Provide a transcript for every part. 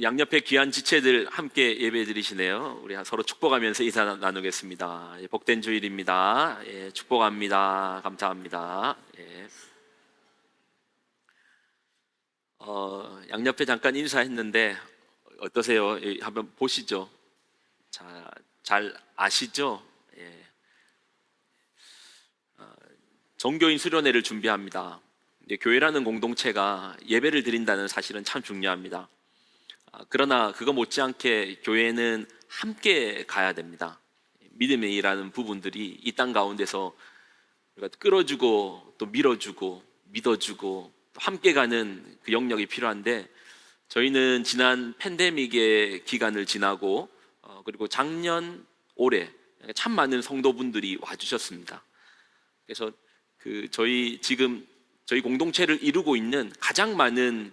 양옆에 귀한 지체들 함께 예배 드리시네요. 우리 서로 축복하면서 인사 나누겠습니다. 복된 주일입니다. 축복합니다. 감사합니다. 양옆에 잠깐 인사했는데 어떠세요? 한번 보시죠. 잘 아시죠? 종교인 수련회를 준비합니다. 교회라는 공동체가 예배를 드린다는 사실은 참 중요합니다. 그러나 그거 못지않게 교회는 함께 가야 됩니다. 믿음이라는 부분들이 이 땅 가운데서 우리가 끌어주고 또 밀어주고 믿어주고 또 함께 가는 그 영역이 필요한데, 저희는 지난 팬데믹의 기간을 지나고 그리고 작년 올해 참 많은 성도분들이 와주셨습니다. 그래서 저희 공동체를 이루고 있는 가장 많은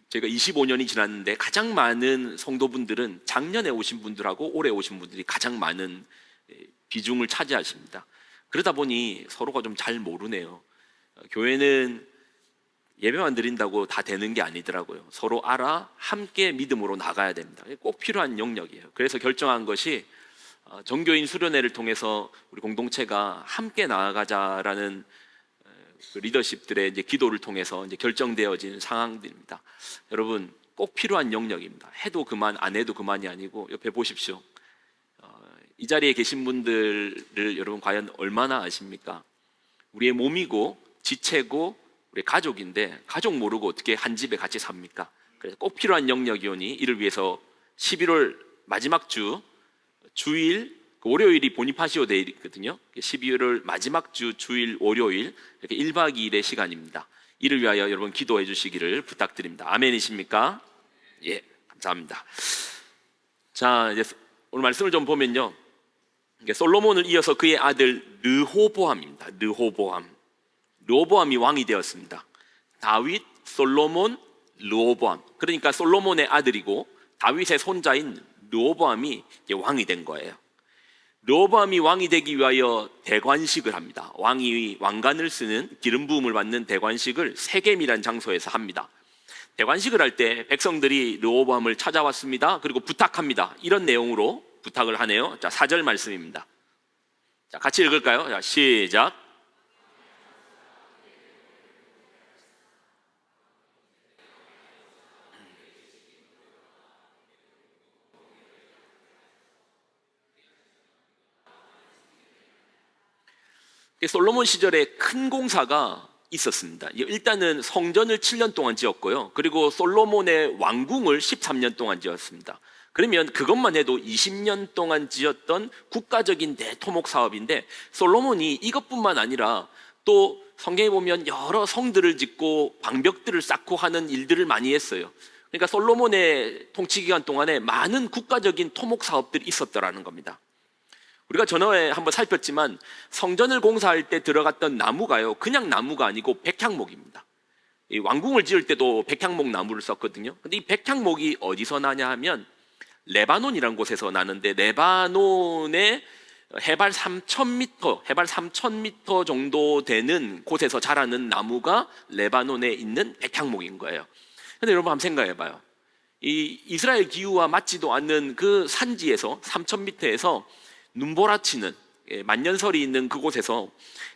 제가 25년이 지났는데 가장 많은 성도분들은 작년에 오신 분들하고 올해 오신 분들이 가장 많은 비중을 차지하십니다. 그러다 보니 서로가 좀 잘 모르네요. 교회는 예배만 드린다고 다 되는 게 아니더라고요. 서로 알아 함께 믿음으로 나가야 됩니다. 꼭 필요한 영역이에요. 그래서 결정한 것이 종교인 수련회를 통해서 우리 공동체가 함께 나아가자라는 리더십들의 이제 기도를 통해서 이제 결정되어진 상황들입니다. 여러분, 꼭 필요한 영역입니다. 해도 그만, 안 해도 그만이 아니고 옆에 보십시오. 이 자리에 계신 분들을 여러분 과연 얼마나 아십니까? 우리의 몸이고 지체고 우리 가족인데, 가족 모르고 어떻게 한 집에 같이 삽니까? 그래서 꼭 필요한 영역이오니 이를 위해서 11월 마지막 주일 월요일이 보니파시오 데이거든요. 12월 마지막 주일 월요일 이렇게 1박 2일의 시간입니다. 이를 위하여 여러분 기도해 주시기를 부탁드립니다. 아멘이십니까? 예, 감사합니다. 자, 이제 오늘 말씀을 좀 보면요, 솔로몬을 이어서 그의 아들 르호보암입니다. 르호보암이 왕이 되었습니다. 다윗, 솔로몬, 르호보암. 그러니까 솔로몬의 아들이고 다윗의 손자인 르호보암이 왕이 된 거예요. 르호보암이 왕이 되기 위하여 대관식을 합니다. 왕이 왕관을 쓰는 기름 부음을 받는 대관식을 세겜이라는 장소에서 합니다. 대관식을 할 때 백성들이 르호보암을 찾아왔습니다. 그리고 부탁합니다. 이런 내용으로 부탁을 하네요. 자, 4절 말씀입니다. 자, 같이 읽을까요? 자, 시작. 솔로몬 시절에 큰 공사가 있었습니다. 일단은 성전을 7년 동안 지었고요. 그리고 솔로몬의 왕궁을 13년 동안 지었습니다. 그러면 그것만 해도 20년 동안 지었던 국가적인 대토목 사업인데, 솔로몬이 이것뿐만 아니라 또 성경에 보면 여러 성들을 짓고 방벽들을 쌓고 하는 일들을 많이 했어요. 그러니까 솔로몬의 통치 기간 동안에 많은 국가적인 토목 사업들이 있었더라는 겁니다. 우리가 전에 한번 살폈지만 성전을 공사할 때 들어갔던 나무가요, 그냥 나무가 아니고 백향목입니다. 이 왕궁을 지을 때도 백향목 나무를 썼거든요. 근데 이 백향목이 어디서 나냐 하면 레바논이라는 곳에서 나는데, 레바논의 해발 3,000m 정도 되는 곳에서 자라는 나무가 레바논에 있는 백향목인 거예요. 근데 여러분 한번 생각해봐요. 이 이스라엘 기후와 맞지도 않는 그 산지에서 3,000m에서 눈보라치는 만년설이 있는 그곳에서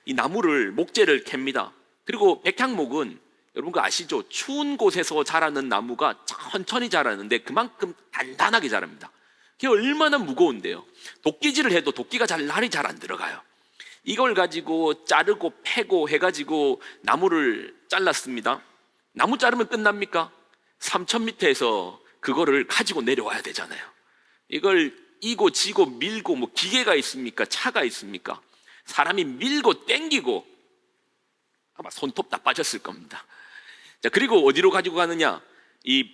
이 나무를 목재를 캡니다. 그리고 백향목은 여러분 그거 아시죠? 추운 곳에서 자라는 나무가 천천히 자라는데 그만큼 단단하게 자랍니다. 그게 얼마나 무거운데요. 도끼질을 해도 도끼가 날이 잘 안 들어가요. 이걸 가지고 자르고 패고 해가지고 나무를 잘랐습니다. 나무 자르면 끝납니까? 3,000m에서 그거를 가지고 내려와야 되잖아요. 이걸 이고 지고 밀고 뭐 기계가 있습니까? 차가 있습니까? 사람이 밀고 땡기고 아마 손톱 다 빠졌을 겁니다. 자, 그리고 어디로 가지고 가느냐? 이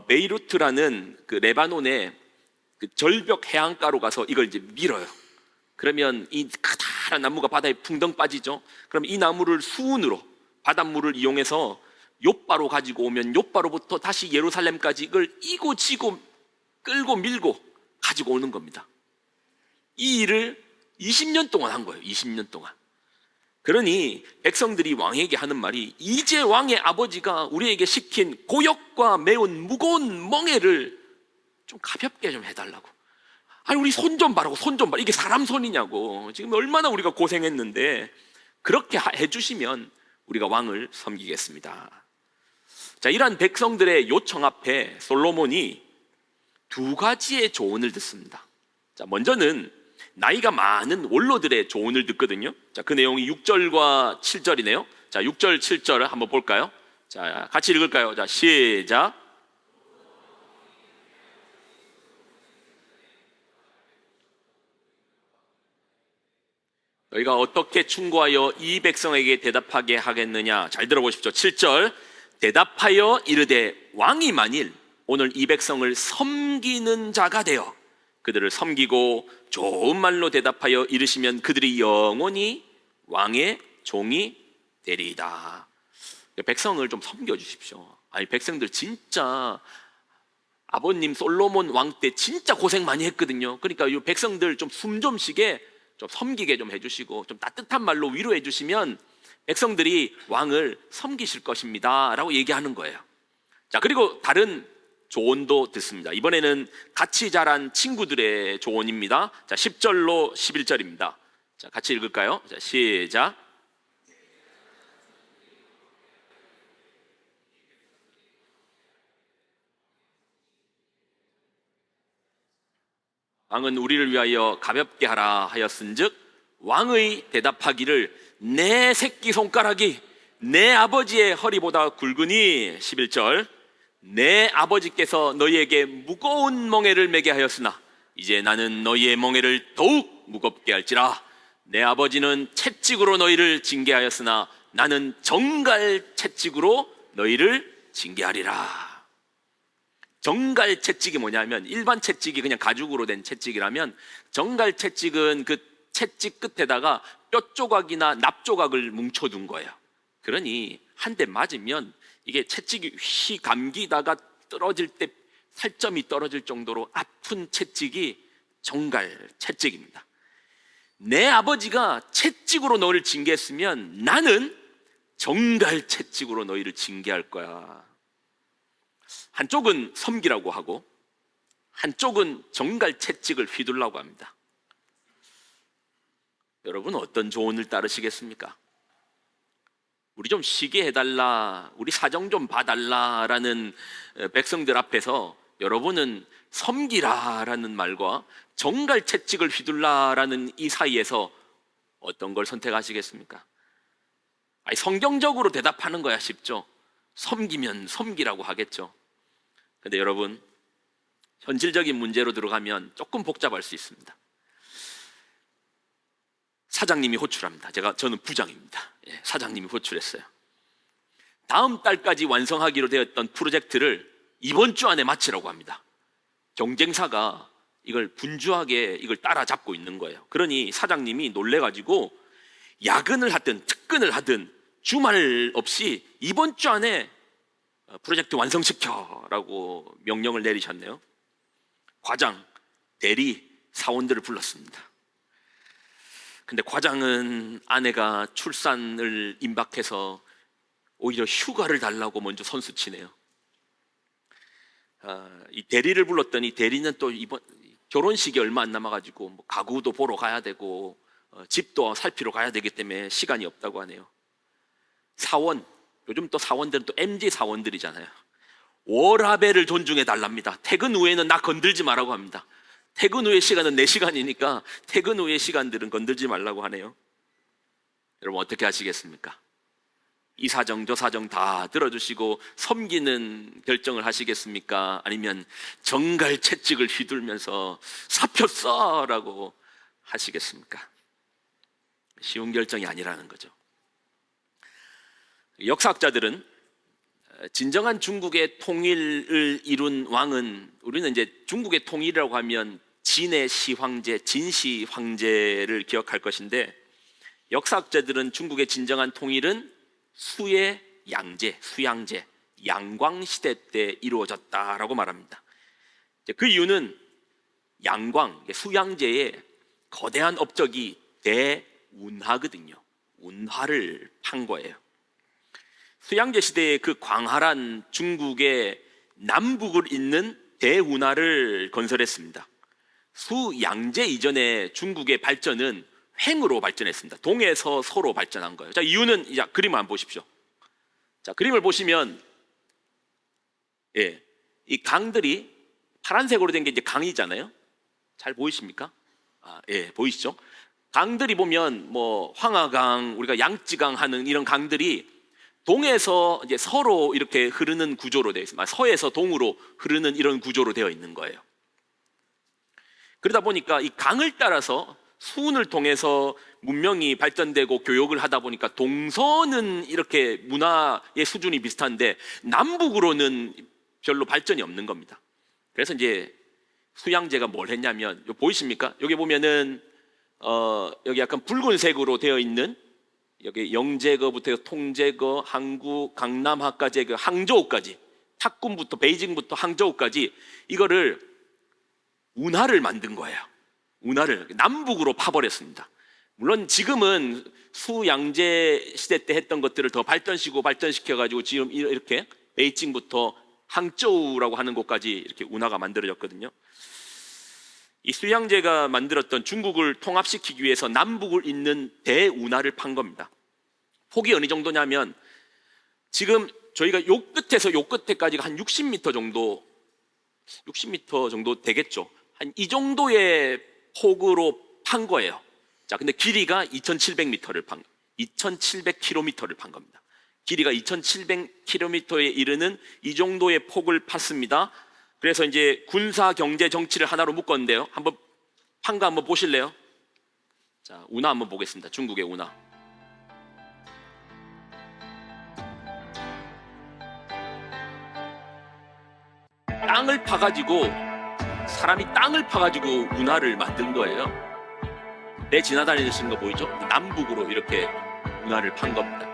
베이루트라는 그 레바논의 그 절벽 해안가로 가서 이걸 이제 밀어요. 그러면 이 커다란 나무가 바다에 풍덩 빠지죠. 그럼 이 나무를 수운으로 바닷물을 이용해서 욥바로 가지고 오면 욥바로부터 다시 예루살렘까지 이걸 이고 지고 끌고 밀고 가지고 오는 겁니다. 이 일을 20년 동안 한 거예요. 20년 동안. 그러니 백성들이 왕에게 하는 말이, 이제 왕의 아버지가 우리에게 시킨 고역과 매운 무거운 멍에를 좀 가볍게 좀 해달라고. 아니, 우리 손 좀 봐라고, 손 좀 봐. 이게 사람 손이냐고. 지금 얼마나 우리가 고생했는데 그렇게 해주시면 우리가 왕을 섬기겠습니다. 자, 이러한 백성들의 요청 앞에 솔로몬이 두 가지의 조언을 듣습니다. 자, 먼저는 나이가 많은 원로들의 조언을 듣거든요. 자, 그 내용이 6절과 7절이네요. 자, 6절, 7절을 한번 볼까요? 자, 같이 읽을까요? 자, 시작. 너희가 어떻게 충고하여 이 백성에게 대답하게 하겠느냐? 잘 들어보십시오. 7절. 대답하여 이르되, 왕이 만일 오늘 이 백성을 섬기는 자가 되어 그들을 섬기고 좋은 말로 대답하여 이르시면 그들이 영원히 왕의 종이 되리이다. 백성을 좀 섬겨주십시오. 아니, 백성들 진짜 아버님 솔로몬 왕 때 진짜 고생 많이 했거든요. 그러니까 이 백성들 좀 숨 좀 쉬게 좀 섬기게 좀 해주시고 좀 따뜻한 말로 위로해 주시면 백성들이 왕을 섬기실 것입니다 라고 얘기하는 거예요. 자, 그리고 다른 조언도 듣습니다. 이번에는 같이 자란 친구들의 조언입니다. 자, 10절로 11절입니다. 자, 같이 읽을까요? 자, 시작. 왕은 우리를 위하여 가볍게 하라 하였은즉 왕의 대답하기를, 내 새끼손가락이 내 아버지의 허리보다 굵으니. 11절. 내 아버지께서 너희에게 무거운 멍에를 매게 하였으나 이제 나는 너희의 멍에를 더욱 무겁게 할지라. 내 아버지는 채찍으로 너희를 징계하였으나 나는 정갈 채찍으로 너희를 징계하리라. 정갈 채찍이 뭐냐면, 일반 채찍이 그냥 가죽으로 된 채찍이라면 정갈 채찍은 그 채찍 끝에다가 뼈 조각이나 납 조각을 뭉쳐둔 거예요. 그러니 한 대 맞으면 이게 채찍이 휘 감기다가 떨어질 때 살점이 떨어질 정도로 아픈 채찍이 정갈 채찍입니다. 내 아버지가 채찍으로 너희를 징계했으면 나는 정갈 채찍으로 너희를 징계할 거야. 한쪽은 섬기라고 하고 한쪽은 정갈 채찍을 휘둘라고 합니다. 여러분, 어떤 조언을 따르시겠습니까? 우리 좀 쉬게 해달라, 우리 사정 좀 봐달라라는 백성들 앞에서 여러분은 섬기라라는 말과 정갈 채찍을 휘둘라라는 이 사이에서 어떤 걸 선택하시겠습니까? 아니, 성경적으로 대답하는 거야 쉽죠. 섬기면 섬기라고 하겠죠. 근데 여러분, 현실적인 문제로 들어가면 조금 복잡할 수 있습니다. 사장님이 호출합니다. 저는 부장입니다. 사장님이 호출했어요. 다음 달까지 완성하기로 되었던 프로젝트를 이번 주 안에 마치라고 합니다. 경쟁사가 이걸 분주하게 이걸 따라잡고 있는 거예요. 그러니 사장님이 놀래가지고 야근을 하든 특근을 하든 주말 없이 이번 주 안에 프로젝트 완성시켜라고 명령을 내리셨네요. 과장, 대리, 사원들을 불렀습니다. 근데 과장은 아내가 출산을 임박해서 오히려 휴가를 달라고 먼저 선수치네요. 이 대리를 불렀더니 대리는 또 이번 결혼식이 얼마 안 남아가지고 뭐 가구도 보러 가야 되고 집도 살피러 가야 되기 때문에 시간이 없다고 하네요. 사원, 요즘 또 사원들은 또 MZ 사원들이잖아요. 워라밸을 존중해 달랍니다. 퇴근 후에는 나 건들지 말라고 합니다. 퇴근 후의 시간은 내 시간이니까 퇴근 후의 시간들은 건들지 말라고 하네요. 여러분, 어떻게 하시겠습니까? 이 사정 저 사정 다 들어주시고 섬기는 결정을 하시겠습니까? 아니면 정갈 채찍을 휘둘면서 사표 써라고 하시겠습니까? 쉬운 결정이 아니라는 거죠. 역사학자들은 진정한 중국의 통일을 이룬 왕은, 우리는 이제 중국의 통일이라고 하면 진의 시황제, 진시 황제를 기억할 것인데, 역사학자들은 중국의 진정한 통일은 수의 양제, 수양제, 양광시대 때 이루어졌다라고 말합니다. 그 이유는 양광, 수양제의 거대한 업적이 대운하거든요. 운하를 판 거예요. 수양제 시대의 그 광활한 중국의 남북을 잇는 대운하를 건설했습니다. 수양제 이전에 중국의 발전은 횡으로 발전했습니다. 동에서 서로 발전한 거예요. 자, 이유는 이제 그림을 한번 보십시오. 자, 그림을 보시면 이 강들이 파란색으로 된 게 이제 강이잖아요. 잘 보이십니까? 보이시죠? 강들이 보면 뭐 황하강, 우리가 양쯔강 하는 이런 강들이 동에서 이제 서로 이렇게 흐르는 구조로 되어 있습니다. 서에서 동으로 흐르는 이런 구조로 되어 있는 거예요. 그러다 보니까 이 강을 따라서 수운을 통해서 문명이 발전되고 교역을 하다 보니까 동서는 이렇게 문화의 수준이 비슷한데 남북으로는 별로 발전이 없는 겁니다. 그래서 이제 수양제가 뭘 했냐면, 보이십니까? 여기 보면은 여기 약간 붉은색으로 되어 있는, 여기 영제거부터 통제거, 항구, 강남하까지, 항저우까지, 탁군부터 베이징부터 항저우까지 이거를 운하를 만든 거예요. 운하를 남북으로 파버렸습니다. 물론 지금은 수양제 시대 때 했던 것들을 더 발전시켜가지고 지금 이렇게 베이징부터 항저우라고 하는 곳까지 이렇게 운하가 만들어졌거든요. 이 수양제가 만들었던 중국을 통합시키기 위해서 남북을 잇는 대운하를 판 겁니다. 폭이 어느 정도냐면 지금 저희가 요 끝에서 요 끝에까지가 한 60m 정도 되겠죠. 한 이 정도의 폭으로 판 거예요. 자, 근데 길이가 2,700m를 판, 2,700km를 판 겁니다. 길이가 2,700km에 이르는 이 정도의 폭을 팠습니다. 그래서 이제 군사, 경제, 정치를 하나로 묶었는데요. 한번 판 거 한번 보실래요? 자, 운하 한번 보겠습니다. 중국의 운하. 땅을 파가지고, 사람이 땅을 파가지고 운하를 만든 거예요. 내 지나다니시는 거 보이죠? 남북으로 이렇게 운하를 판 겁니다.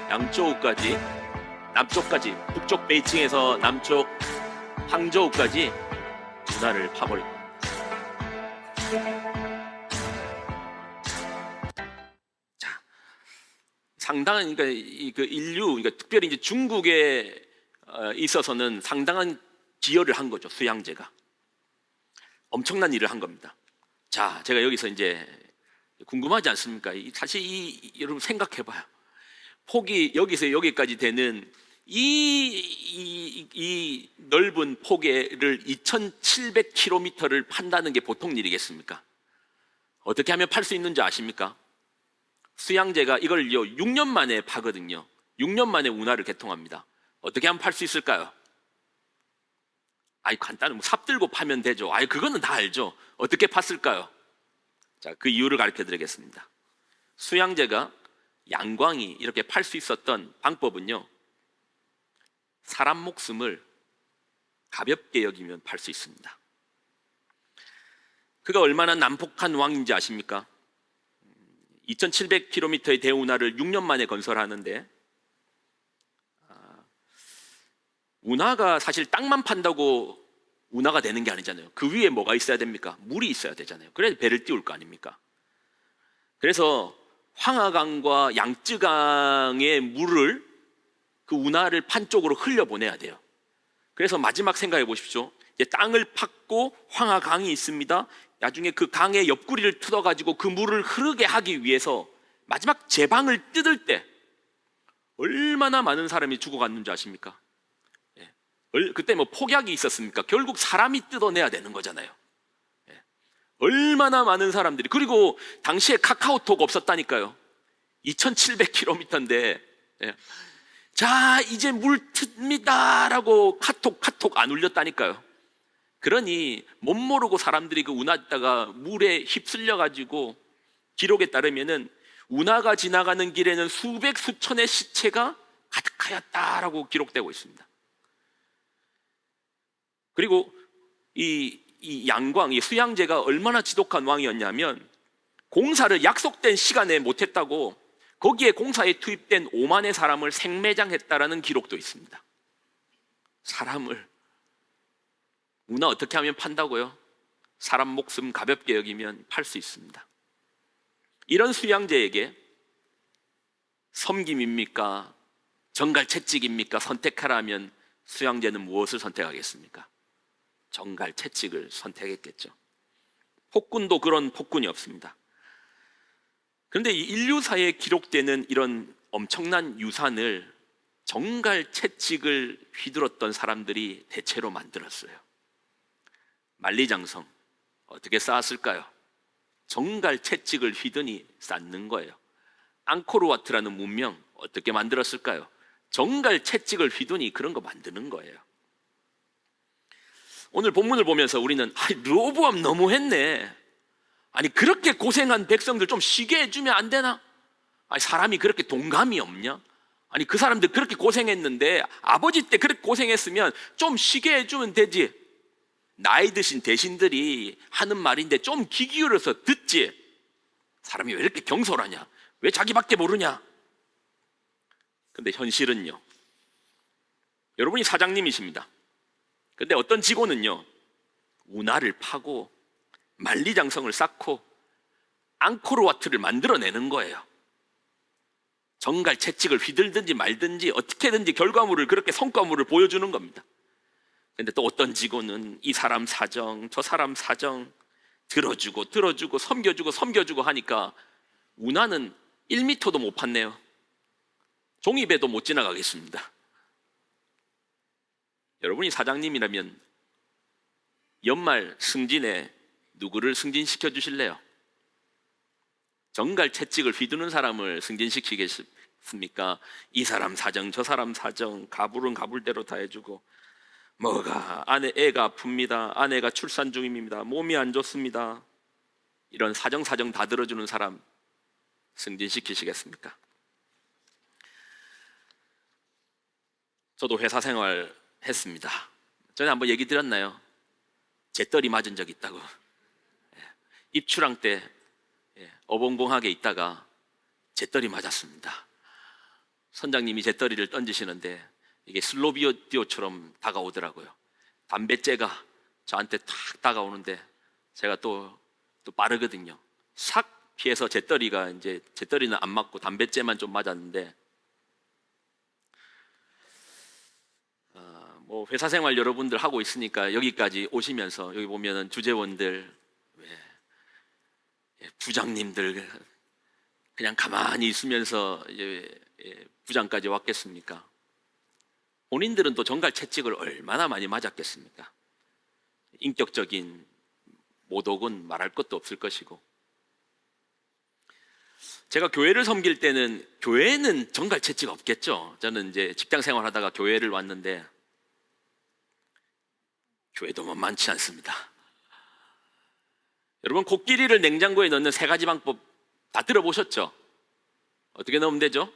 양저우까지, 남쪽까지, 북쪽 베이징에서 남쪽 항저우까지 운하를 파버린 겁니다. 자, 상당한, 그러니까 그 인류, 그러니까 특별히 이제 중국에 있어서는 상당한 기여를 한 거죠. 수양제가 엄청난 일을 한 겁니다. 자, 제가 여기서 이제 궁금하지 않습니까? 사실 여러분 생각해봐요. 폭이 여기서 여기까지 되는 이 넓은 폭을 2,700km를 판다는 게 보통 일이겠습니까? 어떻게 하면 팔 수 있는지 아십니까? 수양제가 이걸요 6년 만에 파거든요. 6년 만에 운하를 개통합니다. 어떻게 하면 팔 수 있을까요? 간단히 삽 들고 파면 되죠. 그거는 다 알죠. 어떻게 팠을까요? 자, 그 이유를 가르쳐 드리겠습니다. 수양제가 양광이 이렇게 팔 수 있었던 방법은요, 사람 목숨을 가볍게 여기면 팔 수 있습니다. 그가 얼마나 난폭한 왕인지 아십니까? 2,700km의 대운하를 6년 만에 건설하는데, 운하가 사실 땅만 판다고 운하가 되는 게 아니잖아요. 그 위에 뭐가 있어야 됩니까? 물이 있어야 되잖아요. 그래야 배를 띄울 거 아닙니까? 그래서 황하강과 양쯔강의 물을 그 운하를 판 쪽으로 흘려보내야 돼요. 그래서 마지막 생각해 보십시오. 이제 땅을 팠고 황하강이 있습니다. 나중에 그 강의 옆구리를 뜯어가지고 그 물을 흐르게 하기 위해서 마지막 제방을 뜯을 때 얼마나 많은 사람이 죽어갔는지 아십니까? 그때 뭐 폭약이 있었습니까? 결국 사람이 뜯어내야 되는 거잖아요. 얼마나 많은 사람들이, 그리고 당시에 카카오톡 없었다니까요. 2,700km인데 자, 이제 물 틉니다 라고 카톡 안 울렸다니까요. 그러니 못 모르고 사람들이 그 운하다가 물에 휩쓸려 가지고, 기록에 따르면은 운하가 지나가는 길에는 수백 수천의 시체가 가득하였다라고 기록되고 있습니다. 그리고 이 양광, 이 수양제가 얼마나 지독한 왕이었냐면, 공사를 약속된 시간에 못했다고 거기에 공사에 투입된 5만의 사람을 생매장했다라는 기록도 있습니다. 사람을 우나 어떻게 하면 판다고요? 사람 목숨 가볍게 여기면 팔 수 있습니다. 이런 수양제에게 섬김입니까? 정갈채찍입니까? 선택하라면 수양제는 무엇을 선택하겠습니까? 정갈채찍을 선택했겠죠. 폭군도 그런 폭군이 없습니다. 그런데 이 인류사에 기록되는 이런 엄청난 유산을 정갈채찍을 휘둘렀던 사람들이 대체로 만들었어요. 만리장성 어떻게 쌓았을까요? 정갈채찍을 휘드니 쌓는 거예요. 앙코르와트라는 문명 어떻게 만들었을까요? 정갈채찍을 휘두니 그런 거 만드는 거예요. 오늘 본문을 보면서 우리는 르호보암 너무했네. 아니 그렇게 고생한 백성들 좀 쉬게 해주면 안 되나? 아니 사람이 그렇게 동감이 없냐? 아니 그 사람들 그렇게 고생했는데 아버지 때 그렇게 고생했으면 좀 쉬게 해주면 되지. 나이 드신 대신들이 하는 말인데 좀 귀 기울여서 듣지. 사람이 왜 이렇게 경솔하냐? 왜 자기밖에 모르냐? 근데 현실은요, 여러분이 사장님이십니다. 근데 어떤 직원은요, 운하를 파고 만리장성을 쌓고 앙코르와트를 만들어내는 거예요. 정갈채찍을 휘둘든지 말든지 어떻게든지 결과물을, 그렇게 성과물을 보여주는 겁니다. 근데 또 어떤 직원은 이 사람 사정 저 사람 사정 들어주고 섬겨주고 하니까 운하는 1m도 못 팠네요. 종이배도 못 지나가겠습니다. 여러분이 사장님이라면 연말 승진에 누구를 승진시켜 주실래요? 정갈채찍을 휘두는 사람을 승진시키겠습니까? 이 사람 사정 저 사람 사정 가불은 가불대로 다 해주고, 뭐가 애가 아픕니다, 아내가 출산 중입니다, 몸이 안 좋습니다, 이런 사정 다 들어주는 사람 승진시키시겠습니까? 저도 회사 생활 했습니다. 전에 한번 얘기 드렸나요? 재떨이 맞은 적 있다고. 입출항 때 어벙벙하게 있다가 재떨이 맞았습니다. 선장님이 재떨이를 던지시는데 이게 슬로비디오처럼 다가오더라고요. 담뱃재가 저한테 탁 다가오는데 제가 또 빠르거든요. 싹 피해서 재떨이는 안 맞고 담뱃재만 좀 맞았는데, 뭐 회사 생활 여러분들 하고 있으니까 여기까지 오시면서 여기 보면은 주재원들, 부장님들 그냥 가만히 있으면서 부장까지 왔겠습니까? 본인들은 또 정갈채찍을 얼마나 많이 맞았겠습니까? 인격적인 모독은 말할 것도 없을 것이고, 제가 교회를 섬길 때는 교회는 정갈채찍 없겠죠. 저는 이제 직장 생활하다가 교회를 왔는데 교회도 만만치 않습니다. 여러분, 코끼리를 냉장고에 넣는 3가지 방법 다 들어보셨죠? 어떻게 넣으면 되죠?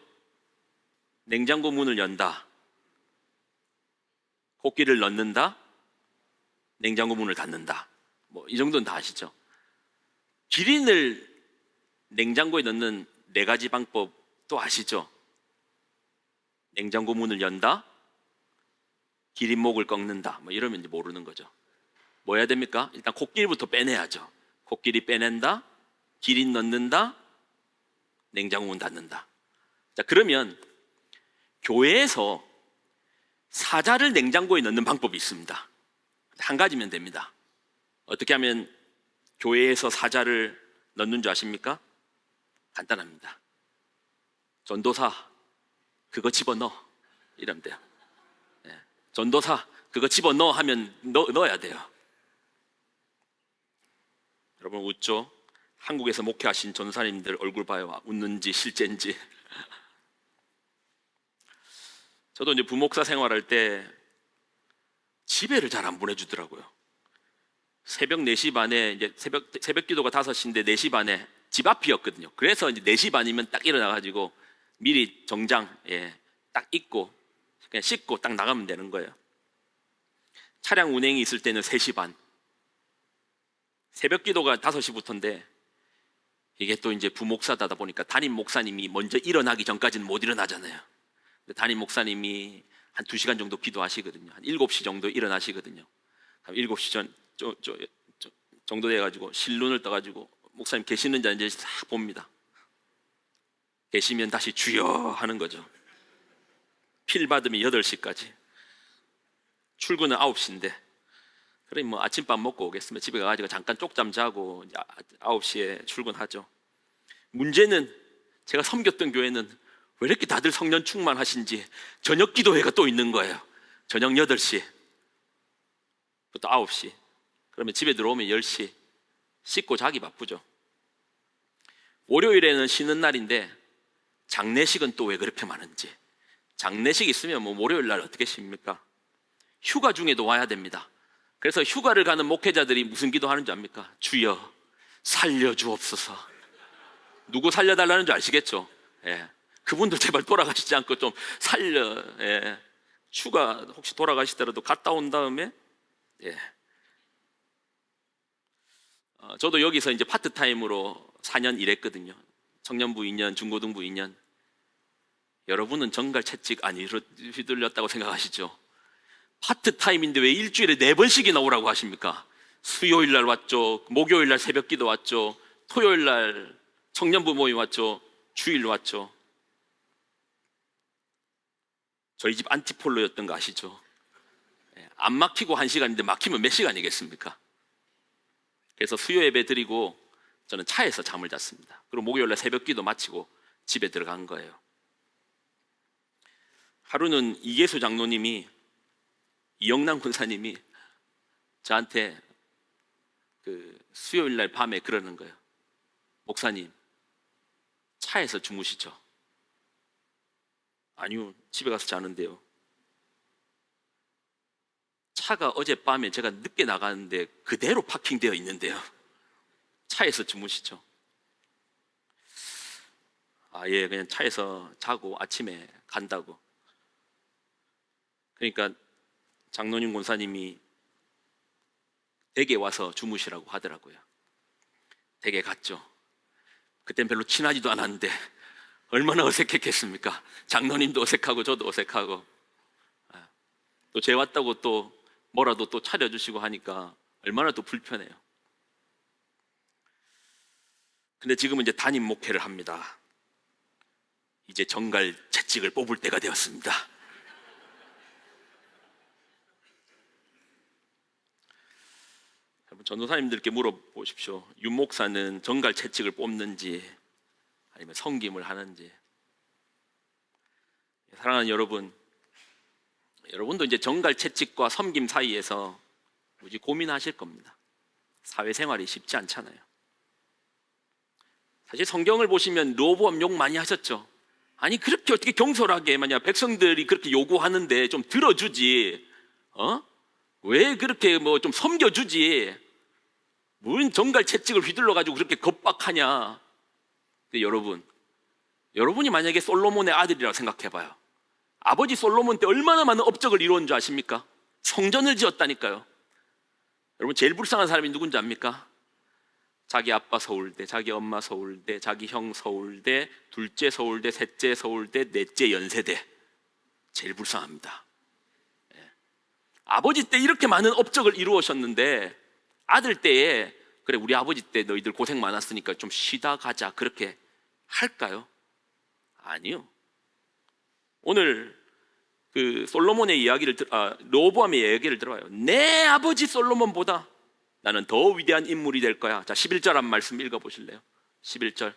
냉장고 문을 연다, 코끼리를 넣는다, 냉장고 문을 닫는다. 뭐 이 정도는 다 아시죠? 기린을 냉장고에 넣는 4가지 방법 또 아시죠? 냉장고 문을 연다, 기린 목을 꺾는다, 뭐 이러면 이제 모르는 거죠. 뭐 해야 됩니까? 일단 코끼리부터 빼내야죠. 코끼리 빼낸다, 기린 넣는다, 냉장고 문 닫는다. 자, 그러면 교회에서 사자를 냉장고에 넣는 방법이 있습니다. 한 가지면 됩니다. 어떻게 하면 교회에서 사자를 넣는 줄 아십니까? 간단합니다. 전도사 그거 집어넣어 이러면 돼요. 전도사 그거 집어넣어 하면 넣어야 돼요. 여러분 웃죠? 한국에서 목회하신 전사님들 얼굴 봐요. 웃는지 실제인지. 저도 이제 부목사 생활할 때 집에를 잘 안 보내주더라고요. 새벽 4시 반에 이제 새벽 기도가 5시인데 4시 반에 집 앞이었거든요. 그래서 이제 4시 반이면 딱 일어나가지고 미리 정장 딱 입고 그냥 씻고 딱 나가면 되는 거예요. 차량 운행이 있을 때는 3시 반. 새벽 기도가 5시부터인데 이게 또 이제 부목사다 보니까 담임 목사님이 먼저 일어나기 전까지는 못 일어나잖아요. 담임 목사님이 한 2시간 정도 기도하시거든요. 한 7시 정도 일어나시거든요. 7시 정도 돼가지고 실눈을 떠가지고 목사님 계시는지 아닌지 싹 봅니다. 계시면 다시 주여 하는 거죠. 필 받으면 8시까지, 출근은 9시인데 그래 뭐 아침밥 먹고 오겠으면 집에 가가지고 잠깐 쪽잠 자고 9시에 출근하죠. 문제는 제가 섬겼던 교회는 왜 이렇게 다들 성령 충만하신지 저녁 기도회가 또 있는 거예요. 저녁 8시부터 9시. 그러면 집에 들어오면 10시. 씻고 자기 바쁘죠. 월요일에는 쉬는 날인데 장례식은 또 왜 그렇게 많은지. 장례식 있으면 뭐 월요일 날 어떻게 쉽니까? 휴가 중에도 와야 됩니다. 그래서 휴가를 가는 목회자들이 무슨 기도하는 줄 압니까? 주여 살려주옵소서. 누구 살려달라는 줄 아시겠죠? 예. 그분들 제발 돌아가시지 않고 좀 살려. 예. 휴가 혹시 돌아가시더라도 갔다 온 다음에, 예. 저도 여기서 이제 파트타임으로 4년 일했거든요. 청년부 2년, 중고등부 2년. 여러분은 정갈 채찍 안 휘둘렸다고 생각하시죠? 파트타임인데 왜 일주일에 4번씩이나 오라고 하십니까? 수요일 날 왔죠, 목요일 날 새벽 기도 왔죠, 토요일 날 청년부 모임 왔죠, 주일 왔죠. 저희 집 안티폴로였던 거 아시죠? 안 막히고 1시간인데 막히면 몇 시간이겠습니까? 그래서 수요 예배 드리고 저는 차에서 잠을 잤습니다. 그리고 목요일 날 새벽 기도 마치고 집에 들어간 거예요. 하루는 이계수 장로님이, 이영남 군사님이 저한테 그 수요일 날 밤에 그러는 거예요. 목사님, 차에서 주무시죠? 아니요, 집에 가서 자는데요. 차가 어젯밤에 제가 늦게 나가는데 그대로 파킹되어 있는데요. 차에서 주무시죠? 아, 예, 그냥 차에서 자고 아침에 간다고. 그러니까 장로님 권사님이 댁에 와서 주무시라고 하더라고요. 댁에 갔죠. 그땐 별로 친하지도 않았는데 얼마나 어색했겠습니까? 장로님도 어색하고 저도 어색하고, 또 제 왔다고 또 뭐라도 또 차려주시고 하니까 얼마나 또 불편해요. 근데 지금은 이제 담임 목회를 합니다. 이제 정갈 채찍을 뽑을 때가 되었습니다. 전도사님들께 물어보십시오. 윤 목사는 정갈 채찍을 뽑는지 아니면 섬김을 하는지. 사랑하는 여러분, 여러분도 이제 정갈 채찍과 섬김 사이에서 무지 고민하실 겁니다. 사회생활이 쉽지 않잖아요. 사실 성경을 보시면 르호보암 욕 많이 하셨죠. 아니 그렇게 어떻게 경솔하게, 만약 백성들이 그렇게 요구하는데 좀 들어주지, 왜 그렇게 뭐 좀 섬겨주지, 무슨 정갈 채찍을 휘둘러 가지고 그렇게 겁박하냐. 근데 여러분이 만약에 솔로몬의 아들이라고 생각해봐요. 아버지 솔로몬 때 얼마나 많은 업적을 이루었는 줄 아십니까? 성전을 지었다니까요. 여러분 제일 불쌍한 사람이 누군지 압니까? 자기 아빠 서울대, 자기 엄마 서울대, 자기 형 서울대, 둘째 서울대, 셋째 서울대, 넷째 연세대. 제일 불쌍합니다. 아버지 때 이렇게 많은 업적을 이루셨는데 아들 때에 그래 우리 아버지 때 너희들 고생 많았으니까 좀 쉬다 가자 그렇게 할까요? 아니요. 오늘 그 솔로몬의 이야기를 르호보암의 이야기를 들어봐요. 내 아버지 솔로몬보다 나는 더 위대한 인물이 될 거야. 자, 11절 한 말씀 읽어보실래요? 11절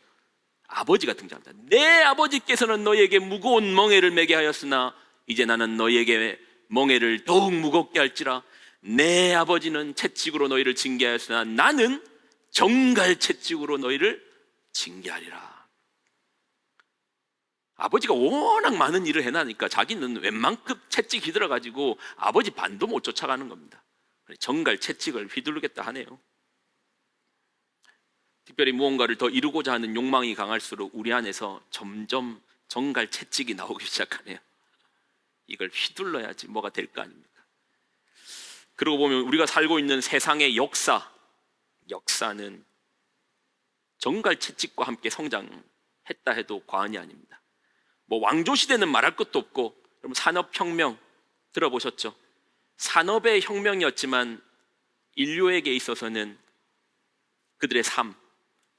아버지가 등장합니다. 내 아버지께서는 너희에게 무거운 멍에를 매게 하였으나 이제 나는 너희에게 멍에를 더욱 무겁게 할지라. 내 아버지는 채찍으로 너희를 징계하였으나 나는 정갈 채찍으로 너희를 징계하리라. 아버지가 워낙 많은 일을 해놔니까 자기는 웬만큼 채찍 휘둘러가지고 아버지 반도 못 쫓아가는 겁니다. 정갈 채찍을 휘두르겠다 하네요. 특별히 무언가를 더 이루고자 하는 욕망이 강할수록 우리 안에서 점점 정갈 채찍이 나오기 시작하네요. 이걸 휘둘러야지 뭐가 될 거 아닙니까? 그러고 보면 우리가 살고 있는 세상의 역사는 정갈 채찍과 함께 성장했다 해도 과언이 아닙니다. 뭐 왕조 시대는 말할 것도 없고, 여러분 산업혁명 들어보셨죠? 산업의 혁명이었지만 인류에게 있어서는 그들의 삶,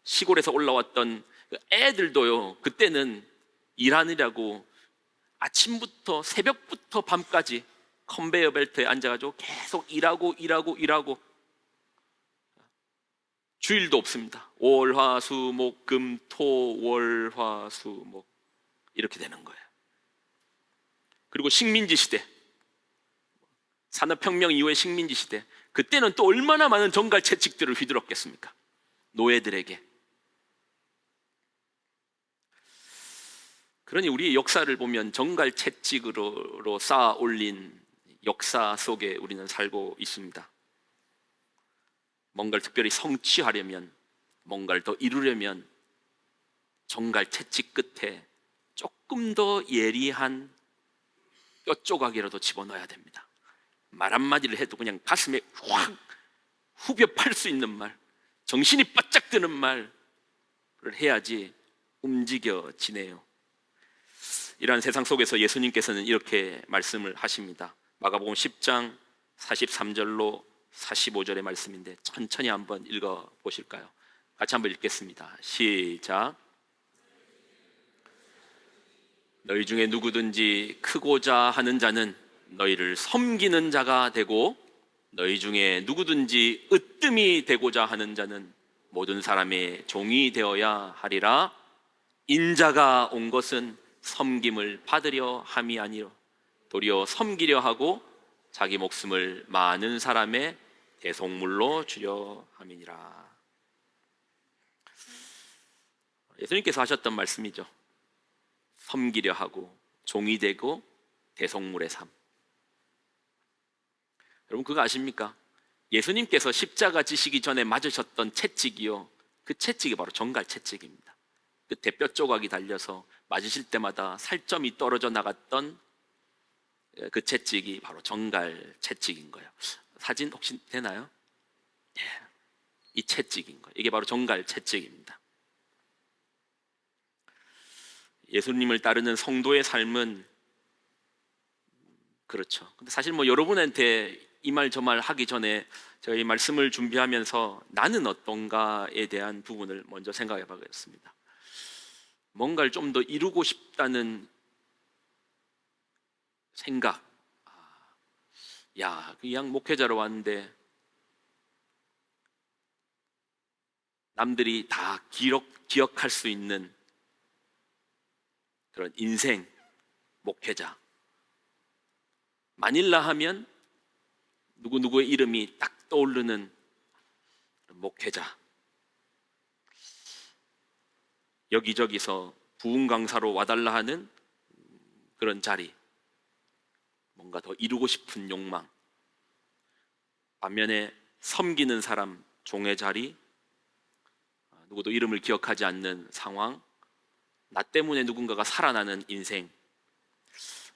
시골에서 올라왔던 그 애들도요, 그때는 일하느라고 아침부터 새벽부터 밤까지 컨베이어 벨트에 앉아가지고 계속 일하고 주일도 없습니다. 월, 화, 수, 목, 금, 토, 월, 화, 수, 목 이렇게 되는 거예요. 그리고 식민지 시대, 산업혁명 이후의 식민지 시대, 그때는 또 얼마나 많은 정갈 채찍들을 휘둘렀겠습니까? 노예들에게. 그러니 우리의 역사를 보면 정갈 채찍으로 쌓아 올린 역사 속에 우리는 살고 있습니다. 뭔가를 특별히 성취하려면, 뭔가를 더 이루려면 정갈 채찍 끝에 조금 더 예리한 뼈조각이라도 집어넣어야 됩니다. 말 한마디를 해도 그냥 가슴에 확 후벼 팔 수 있는 말, 정신이 바짝 드는 말을 해야지 움직여지네요. 이러한 세상 속에서 예수님께서는 이렇게 말씀을 하십니다. 마가복음 10장 43절로 45절의 말씀인데 천천히 한번 읽어보실까요? 같이 한번 읽겠습니다. 시작. 너희 중에 누구든지 크고자 하는 자는 너희를 섬기는 자가 되고, 너희 중에 누구든지 으뜸이 되고자 하는 자는 모든 사람의 종이 되어야 하리라. 인자가 온 것은 섬김을 받으려 함이 아니요 도리어 섬기려 하고 자기 목숨을 많은 사람의 대속물로 주려 함이니라. 예수님께서 하셨던 말씀이죠. 섬기려 하고 종이 되고 대속물의 삶. 여러분 그거 아십니까? 예수님께서 십자가 지시기 전에 맞으셨던 채찍이요, 그 채찍이 바로 정갈 채찍입니다. 끝에 뼈 조각이 달려서 맞으실 때마다 살점이 떨어져 나갔던 그 채찍이 바로 정갈 채찍인 거예요. 사진 혹시 되나요? 예, 이 채찍인 거예요. 이게 바로 정갈 채찍입니다. 예수님을 따르는 성도의 삶은 그렇죠. 근데 사실 뭐 여러분한테 이 말 저 말 하기 전에 제가 이 말씀을 준비하면서 나는 어떤가에 대한 부분을 먼저 생각해 보겠습니다. 뭔가를 좀 더 이루고 싶다는 생각. 야, 그냥 목회자로 왔는데 남들이 다 기억할 수 있는 그런 인생 목회자. 마닐라 하면 누구누구의 이름이 딱 떠오르는 목회자. 여기저기서 부흥 강사로 와달라 하는 그런 자리. 뭔가 더 이루고 싶은 욕망. 반면에 섬기는 사람, 종의 자리, 누구도 이름을 기억하지 않는 상황, 나 때문에 누군가가 살아나는 인생.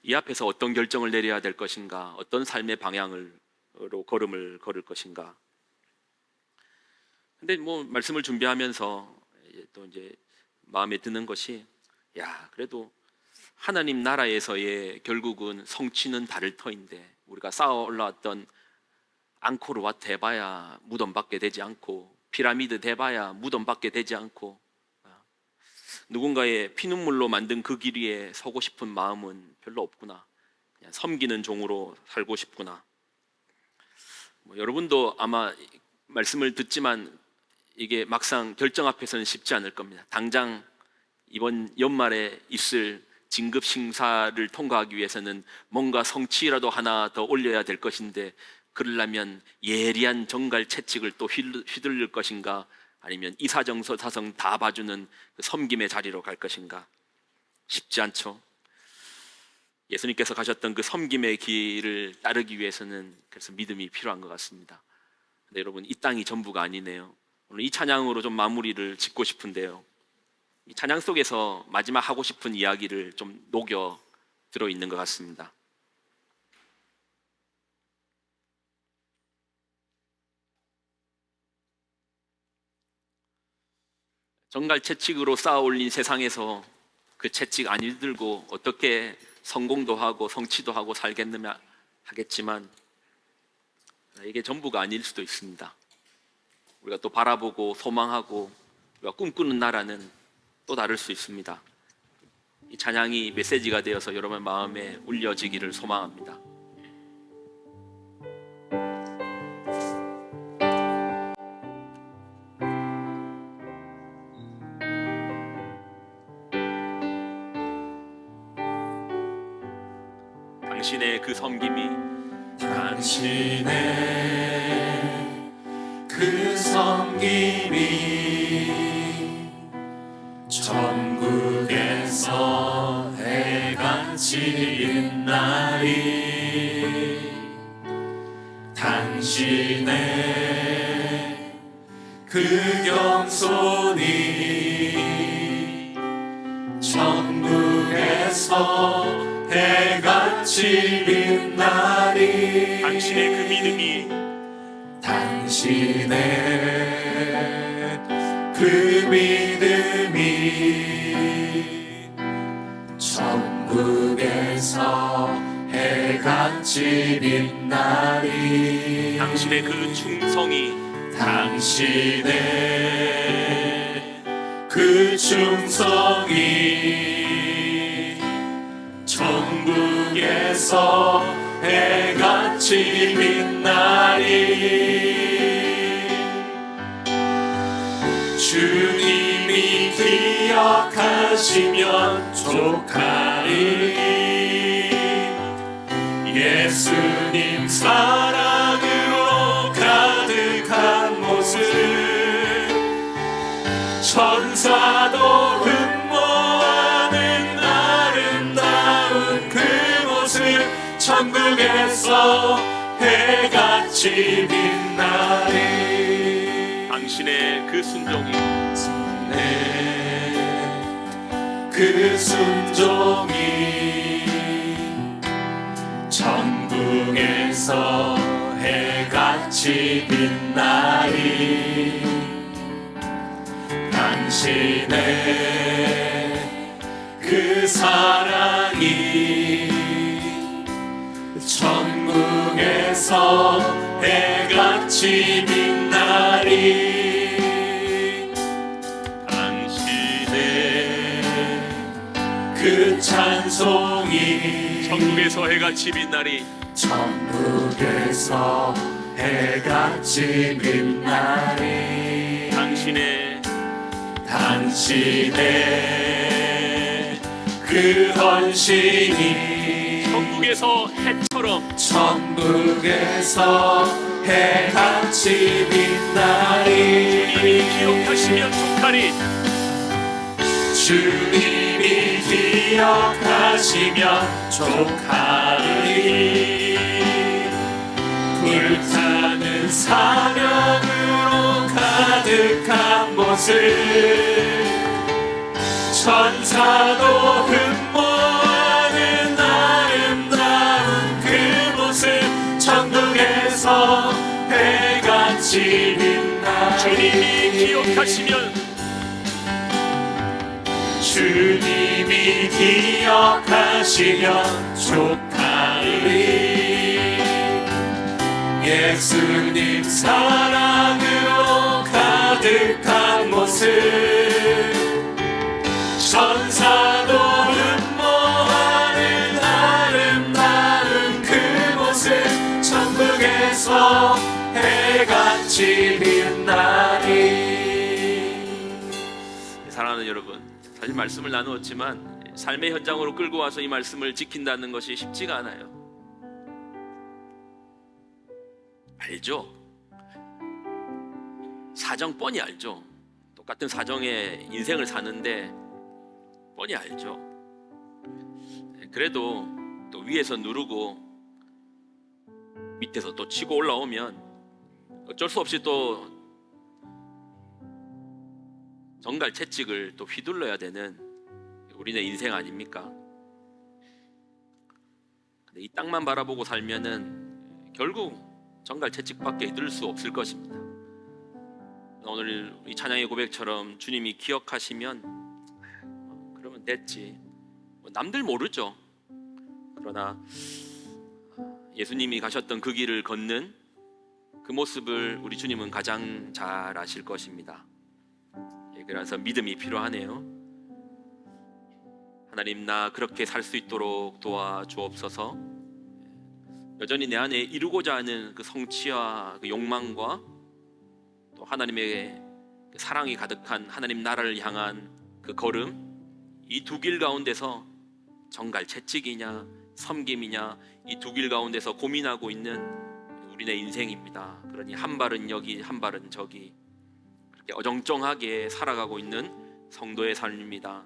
이 앞에서 어떤 결정을 내려야 될 것인가, 어떤 삶의 방향으로 걸음을 걸을 것인가. 근데 뭐 말씀을 준비하면서 또 이제 마음에 드는 것이, 야, 그래도 하나님 나라에서의 결국은 성취는 다를 터인데, 우리가 쌓아 올라왔던 앙코르와 대봐야 무덤밖에 되지 않고, 피라미드 대봐야 무덤밖에 되지 않고, 누군가의 피눈물로 만든 그 길 위에 서고 싶은 마음은 별로 없구나. 그냥 섬기는 종으로 살고 싶구나. 뭐 여러분도 아마 말씀을 듣지만 이게 막상 결정 앞에서는 쉽지 않을 겁니다. 당장 이번 연말에 있을 진급 심사를 통과하기 위해서는 뭔가 성취라도 하나 더 올려야 될 것인데, 그러려면 예리한 정갈 채찍을 또 휘둘릴 것인가, 아니면 이사정서 사성 다 봐주는 그 섬김의 자리로 갈 것인가. 쉽지 않죠. 예수님께서 가셨던 그 섬김의 길을 따르기 위해서는 그래서 믿음이 필요한 것 같습니다. 근데 여러분, 이 땅이 전부가 아니네요. 오늘 이 찬양으로 좀 마무리를 짓고 싶은데요, 이 찬양 속에서 마지막 하고 싶은 이야기를 좀 녹여 들어있는 것 같습니다. 정갈 채찍으로 쌓아 올린 세상에서 그 채찍 안 일들고 어떻게 성공도 하고 성취도 하고 살겠느냐 하겠지만, 이게 전부가 아닐 수도 있습니다. 우리가 또 바라보고 소망하고 우리가 꿈꾸는 나라는 또 다를 수 있습니다. 이 찬양이 메시지가 되어서 여러분 마음에 울려지기를 소망합니다. 당신의 그 섬김이 당신의 그 섬김이 천국에서 해같이 빛나리. 당신의 그 겸손이 천국에서 해같이 빛나리. 당신의 그 믿음이 당신의 그 믿음이 천국에서 해같이 빛나리. 당신의 그 충성이 당신의 그 충성이 천국에서 해같이 빛나리. 주님이 기억하시면 족하리. 예수님 사랑으로 가득한 모습 천사도 흠모하는 아름다운 그 모습 천국에서 해같이 빛나리. 당신의 그 순종이 그 순종이 천국에서 해같이 빛나리. 당신의 그 사랑이 천국에서 해같이 빛나리. 그 찬송이 천국에서 해같이 빛나리. 천국에서 해같이 빛나리. 당신의 그 헌신이 천국에서 해처럼 천국에서 해같이 빛나리. 주님이 기억하시면 족하리. 주님이 기억하시면 족하리. 불타는 사명으로 가득한 모습 천사도 흠모하는 아름다운 그 모습 천국에서 해같이 빛나리. 주님이 기억하시면 주님이 기억하시면 족하리. 예수님 사랑으로 가득한 모습 천사도 흠모하는 아름다운 그 모습 천국에서 해같이 빛나리. 사랑하는 여러분, 사실 말씀을 나누었지만 삶의 현장으로 끌고 와서 이 말씀을 지킨다는 것이 쉽지가 않아요. 알죠? 사정 뻔히 알죠. 똑같은 사정에 인생을 사는데 뻔히 알죠. 그래도 또 위에서 누르고 밑에서 또 치고 올라오면 어쩔 수 없이 또 정갈 채찍을 또 휘둘러야 되는 우리네 인생 아닙니까? 근데 이 땅만 바라보고 살면은 결국 정갈 채찍밖에 휘둘 수 없을 것입니다. 오늘 이 찬양의 고백처럼 주님이 기억하시면 그러면 됐지. 남들 모르죠. 그러나 예수님이 가셨던 그 길을 걷는 그 모습을 우리 주님은 가장 잘 아실 것입니다. 그래서 믿음이 필요하네요. 하나님, 나 그렇게 살 수 있도록 도와주옵소서. 여전히 내 안에 이루고자 하는 그 성취와 그 욕망과 또 하나님의 그 사랑이 가득한 하나님 나라를 향한 그 걸음, 이 두 길 가운데서 정갈 채찍이냐 섬김이냐, 이 두 길 가운데서 고민하고 있는 우리네 인생입니다. 그러니 한 발은 여기 한 발은 저기 그렇게 어정쩡하게 살아가고 있는 성도의 삶입니다.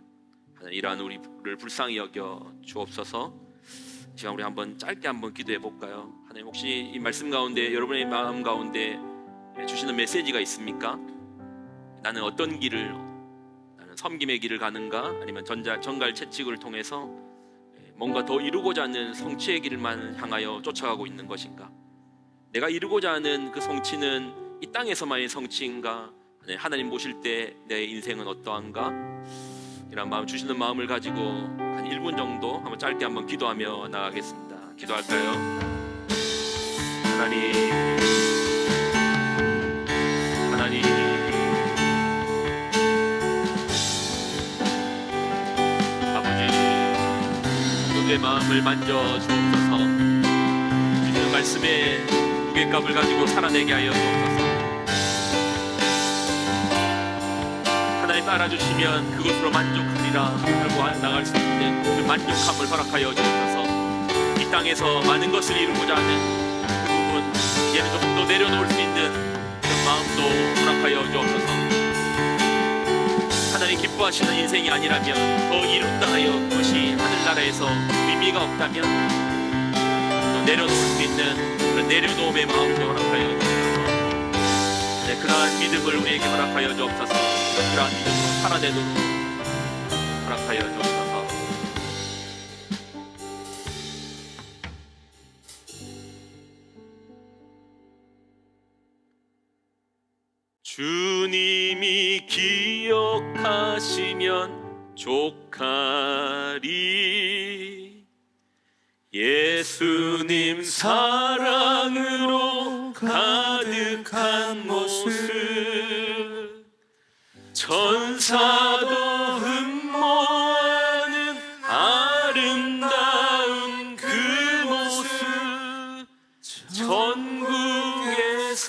이러한 우리를 불쌍히 여겨 주옵소서. 시간 우리 짧게 한번 기도해 볼까요? 하나님, 혹시 이 말씀 가운데 여러분의 마음 가운데 주시는 메시지가 있습니까? 나는 어떤 길을, 나는 섬김의 길을 가는가, 아니면 정갈 채찍을 통해서 뭔가 더 이루고자 하는 성취의 길만 향하여 쫓아가고 있는 것인가? 내가 이루고자 하는 그 성취는 이 땅에서만의 성취인가? 하나님 보실 때 내 인생은 어떠한가? 이런 마음, 주시는 마음을 가지고 한 1분 정도 짧게 한번 기도하며 나가겠습니다. 기도할까요? 하나님, 아버지, 성도의 마음을 만져 주옵소서. 주시는 말씀에 무게값을 가지고 살아내게 하여 주옵소서. 하나님 알아주시면 그것으로 만족하리라 하고 나갈 수 있는 그 만족함을 허락하여 주옵소서. 이 땅에서 많은 것을 이루고자 하는 그 부분, 이제는 조금 더 내려놓을 수 있는 그런 마음도 허락하여 주옵소서. 하나님 기뻐하시는 인생이 아니라면, 더 이룬다 하여 그것이 하늘나라에서 의미가 없다면, 또 내려놓을 수 있는 그런 내려놓음의 마음도 허락하여 주옵소서. 그러한 믿음을 우리에게 허락하여 주옵소서. 그러한 믿음으로 살아내도록 허락하여 주옵소서. 주님이 기억하시면 족하리. 예수님 사랑으로 가득한 모습, 천사도 흠모하는 아름다운 그 모습, 천국에서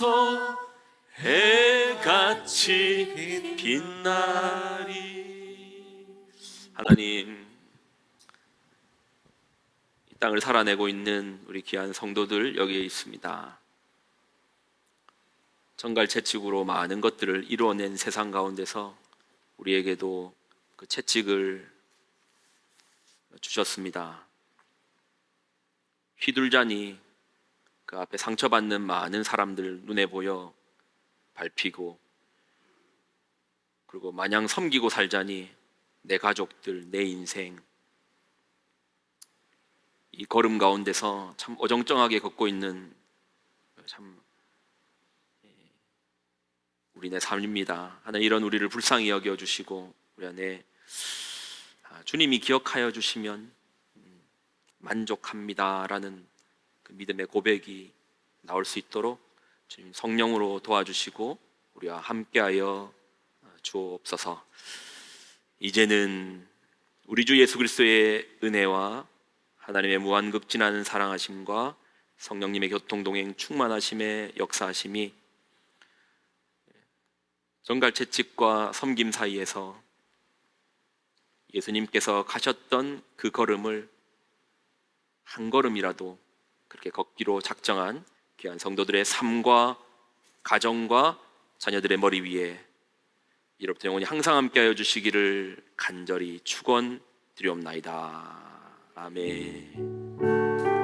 해같이 빛나리. 하나님, 이 땅을 살아내고 있는 우리 귀한 성도들 여기에 있습니다. 정갈 채찍으로 많은 것들을 이루어낸 세상 가운데서 우리에게도 그 채찍을 주셨습니다. 휘둘자니 그 앞에 상처받는 많은 사람들 눈에 보여 밟히고, 그리고 마냥 섬기고 살자니 내 가족들, 내 인생, 이 걸음 가운데서 참 어정쩡하게 걷고 있는 참 우리네 삶입니다. 하나님, 이런 우리를 불쌍히 여겨주시고 우리 안에 주님이 기억하여 주시면 만족합니다라는 그 믿음의 고백이 나올 수 있도록 주님 성령으로 도와주시고 우리와 함께하여 주옵소서. 이제는 우리 주 예수 그리스도의 은혜와 하나님의 무한극진한 사랑하심과 성령님의 교통동행 충만하심의 역사하심이 정갈 채찍과 섬김 사이에서 예수님께서 가셨던 그 걸음을 한 걸음이라도 그렇게 걷기로 작정한 귀한 성도들의 삶과 가정과 자녀들의 머리 위에 이로부터 영원히 항상 함께하여 주시기를 간절히 축원드리옵나이다. 아멘.